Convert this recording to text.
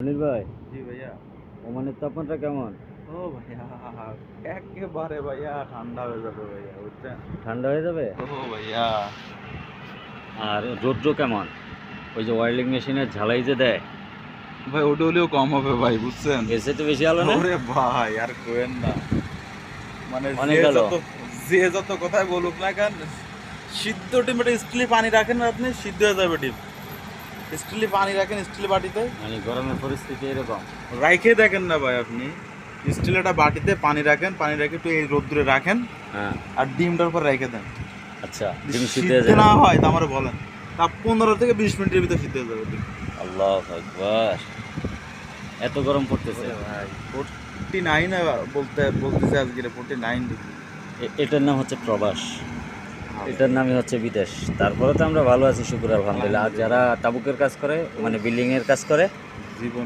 অনিল ভাই, জি ভাইয়া। ওমানের তাপমাত্রা কেমন? ও ভাইয়া, একেবারে ভাইয়া ঠান্ডা হয়ে যাবে ভাইয়া, বুঝছেন? ঠান্ডা হয়ে যাবে? ও ভাইয়া, আর রৌদ্র কেমন? ওই যে ওয়ার্লিং মেশিনের ঝালাই যে দেয়, ভাই ওটা হলেও কম হবে ভাই, বুঝছেন? এর চাইতে বেশি আলো না? ওরে ভাই আর কোয়েন না, মানে অনেক আলো। যে যত কথাই বলুক না কেন, সিদ্ধ ডিম এটা স্টিলে পানি রাখেন না আপনি, সিদ্ধ হয়ে যাবে ডিম। স্টিলে পানি রাখেন, স্টিল বাটিতে মানে গরমের পরিস্থিতি এরকম। রাইখে দেখেন না ভাই আপনি, স্টিল একটা বাটিতে পানি রাখেন, পানি রেখে একটু এই রোদ্দুরে রাখেন, হ্যাঁ, আর ডিমটার উপর রেখে দেন। আচ্ছা, ডিম সিদ্ধ সিদ্ধ হয়ে যাবে। না হয় তা আমার বলেন, তা 15 থেকে 20 মিনিটের ভিতরে সিদ্ধ হয়ে যাবে ডিম। আল্লাহু আকবার, এত গরম পড়তেছে। ওরে ভাই 49 বলতেছে আজকে 49 ডিগ্রি। এটার নাম হচ্ছে প্রবাস, এটার নামই হচ্ছে বিদেশ। তারপরে তো আমরা ভালো আছি, শুকুর আলহামদুলিল্লাহ। আর যারা তাবুকের কাজ করে, মানে বিল্ডিং এর কাজ করে, জীবন